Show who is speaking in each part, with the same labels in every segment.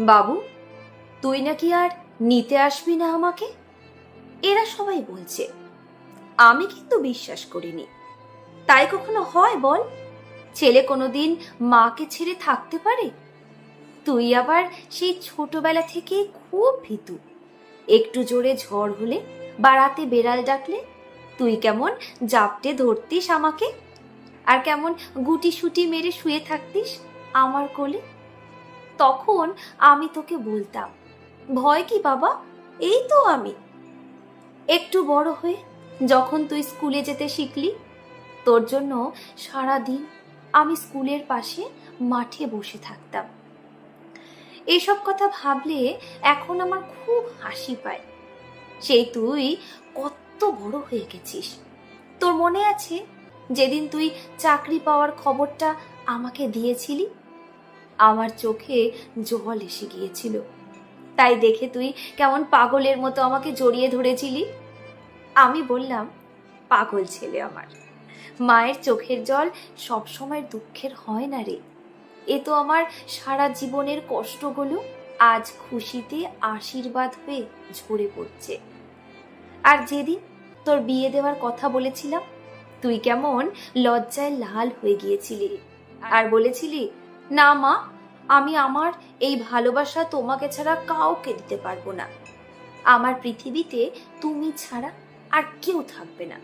Speaker 1: বাবু, তুই নাকি আর নিতে আসবি না আমাকে, এরা সবাই বলছে। আমি কিন্তু বিশ্বাস করিনি। তাই কখনো হয় বল? ছেলে কোনোদিন মাকে ছেড়ে থাকতে পারে? তুই আবার সেই ছোটবেলা থেকে খুব ভীতু। একটু জোরে ঝড় হলে বা রাতে বেড়াল ডাকলে তুই কেমন জাপটে ধরতিস আমাকে, আর কেমন গুটি সুটি মেরে শুয়ে থাকতিস আমার কোলে। তখন আমি তোকে বলতাম, ভয় কি বাবা, এই তো আমি। একটু বড় হয়ে যখন তুই স্কুলে যেতে শিখলি, তোর জন্য সারাদিন আমি স্কুলের পাশে মাঠে বসে থাকতাম। এইসব কথা ভাবলে এখন আমার খুব হাসি পায়। সেই তুই কত বড় হয়ে গেছিস। তোর মনে আছে যেদিন তুই চাকরি পাওয়ার খবরটা আমাকে দিয়েছিলি? আমার চোখে জল এসে গিয়েছিল। তাই দেখে তুই কেমন পাগলের মতো আমাকে জড়িয়ে ধরেছিলি। আমি বললাম, পাগল ছেলে আমার। মায়ের চোখের জল সবসময় দুঃখের হয় না রে। এ তো আমার সারা জীবনের কষ্টগুলো আজ খুশিতে আশীর্বাদ হয়ে ঝরে পড়ছে। আর যেদিন তোর বিয়ে দেওয়ার কথা বলেছিলাম, তুই কেমন লজ্জায় লাল হয়ে গিয়েছিলি আর বলেছিলি, না মা, আমি আমার এই ভালোবাসা তোমাকে ছাড়া কাউকে দিতে পারবো না। আমার পৃথিবীতে তুমি ছাড়া আর কেউ থাকবে না।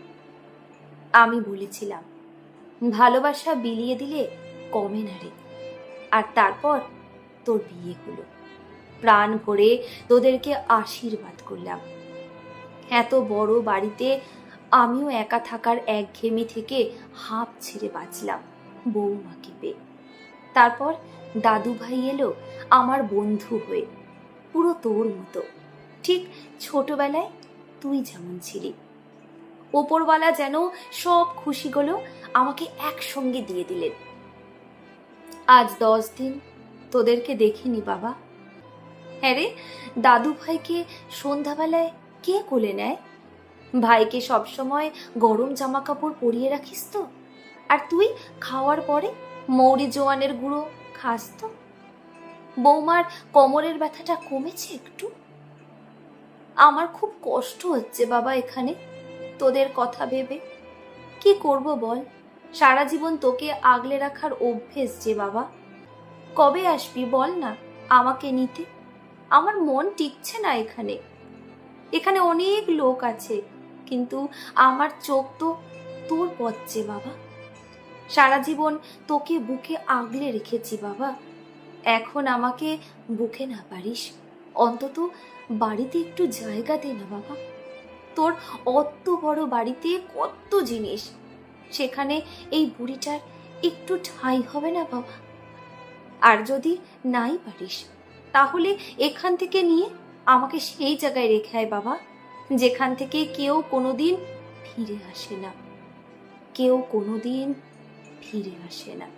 Speaker 1: আমি বলেছিলাম, ভালোবাসা বিলিয়ে দিলে কমে না রে। আর তারপর তোর বিয়ে হলো। প্রাণ ভরে তোদেরকে আশীর্বাদ করলাম। এত বড় বাড়িতে আমিও একা থাকার একঘেয়েমি থেকে হাঁপ ছেড়ে বাঁচলাম বৌমাকে পেয়ে। তারপর দাদু ভাই এলো আমার বন্ধু হয়ে, পুরো তোর মতো, ঠিক ছোটবেলায় তুই যেমন ছিলি। ওপরওয়ালা যেন সব খুশিগুলো আমাকে একসঙ্গে দিয়ে দিলেন। আজ 10 দিন তোদেরকে দেখিনি বাবা। হ্যাঁ রে, দাদু ভাইকে সন্ধ্যাবেলায় কে কোলে নেয়? ভাইকে সবসময় গরম জামা কাপড় পরিয়ে রাখিস তো? আর তুই খাওয়ার পরে মৌরি জোয়ানের গুঁড়ো খাস তো? বৌমার কোমরের ব্যথাটা কমেছে একটু? আমার খুব কষ্ট হচ্ছে বাবা এখানে তোদের কথা ভেবে। কি করব বল, সারা জীবন তোকে আগলে রাখার অভ্যেস যে বাবা। কবে আসবি বল না আমাকে নিতে? আমার মন টিকছে না এখানে। এখানে অনেক লোক আছে, কিন্তু আমার চোখ তো তোর পথে বাবা। সারা জীবন তোকে বুকে আগলে রেখেছি বাবা। এখন আমাকে বুকে না পারিস, অন্তত বাড়িতে একটু জায়গা দে না বাবা। তোর অত বড় বাড়িতে কত জিনিস, সেখানে এই বুড়িটার একটু ঠাঁই হবে না বাবা? আর যদি নাই পারিস, তাহলে এখান থেকে নিয়ে আমাকে সেই জায়গায় রেখে আয় বাবা, যেখান থেকে কেউ কোনোদিন ফিরে আসে না। কেউ কোনোদিন ফিরে আসে না।